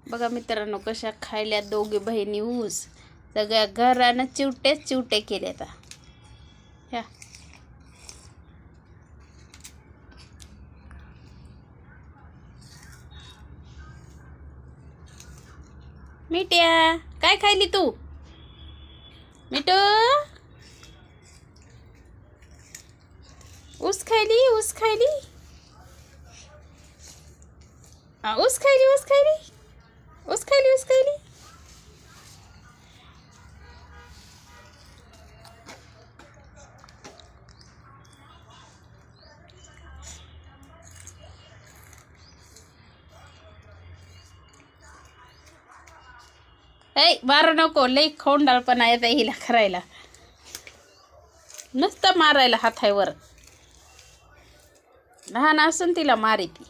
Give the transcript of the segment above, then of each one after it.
बघा मित्रांनो कशा खायल्या दोघे बहिणी ऊस सगळ्या घरानं चिवटे केले आता ह्या मिट्या काय खायली तू मिठू ऊस खायली ऊस खायली ऊस खायली ऊस खायली ऊस खायली ऊस खायली ऐ मारू नको लई खोंडाळपणा येत हिला करायला नुसतं मारायला हातावर लहान असून तिला मारी ती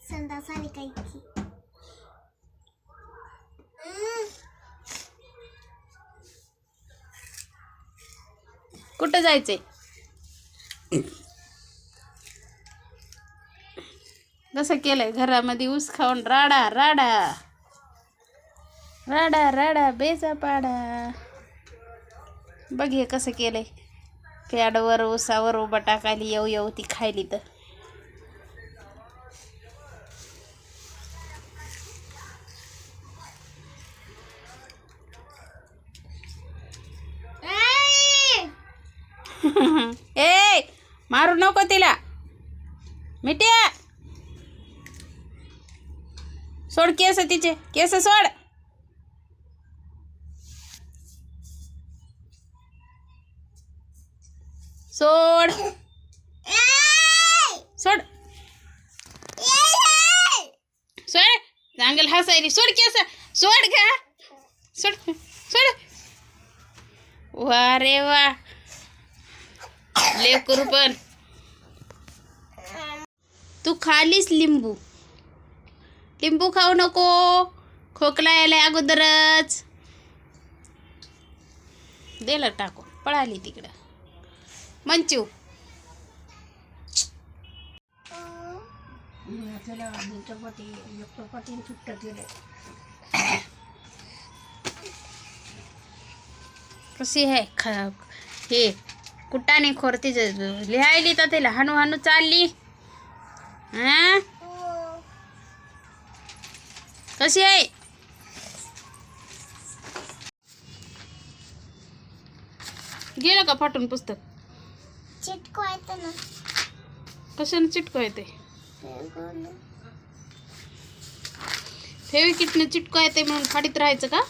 संडासाने काही कुठं जायचंय कसं केलंय घरामध्ये ऊस खाऊन राडा राडा राडा राडा बेजा पाडा बघ हे कसं केलंय पॅडवर ऊसावर उभा टाकायली येऊ येऊ ती खायली तर ए मारू नको तिला मिट्या सोड केस तिचे केस सोड सोड सोड सोड चांगल हसायली सोड केस सोड का सोड सोड वा रे वा लेकरू पण तू खालीस लिंबू लिंबू खाऊ नको खोकला यायला अगोदरच दिलं टाकू पळाली तिकडं मंचू कशी आहे हे कुटाने खोरती लिहायली तर तिला हानू हानू चालली हा कशी आहे गेलं का फाटून पुस्तक चिटकवायचं ना कशाने चिटकवायते फेविकिटने चिटकवायते म्हणून फाडीत राहायचं का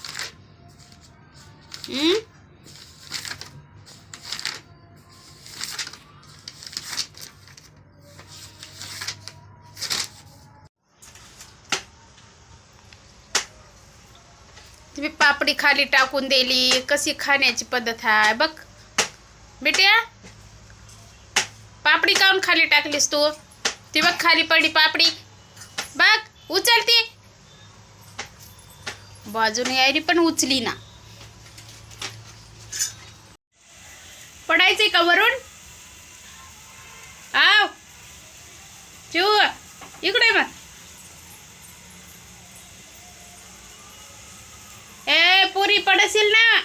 तुम्ही पापडी खाली टाकून दिली कशी खाण्याची पद्धत आहे बघ बेट्या पापडी काऊन खाली टाकलीस तू ती बघ खाली पडली पापडी बघ उचलती बाजूने यायली पण उचली ना पडायचंय का वरून आव चिव इकडे मग ए पुरी पडशील ना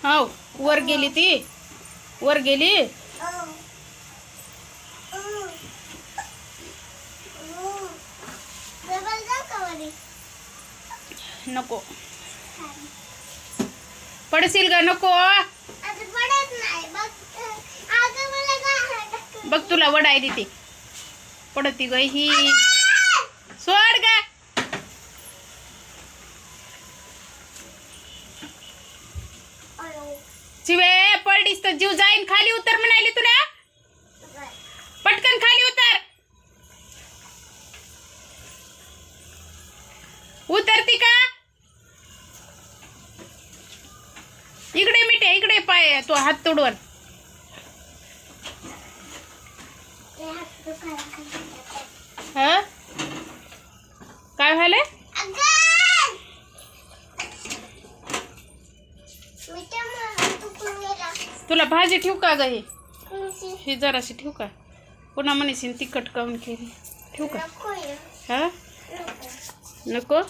हो वर गेली ती वर गेली नको पडशील का नको बघ तुला वडायली ती पडती ग ही सोड गा शिवे पडलीस तर जीव जाईन खाली उतर म्हणाली तुला पटकन खाली उतर उतरती का इकडे मिठे इकडे पाय तो हात तोडवर काय झालं मीठा मला तुकडून गेला. तुला भाजी ठेवू का ग कोणची? ही जराशी ठेवू का पुन्हा म्हणशील तिखट काऊन केली ठेवू का नको आहे. हा नको. नको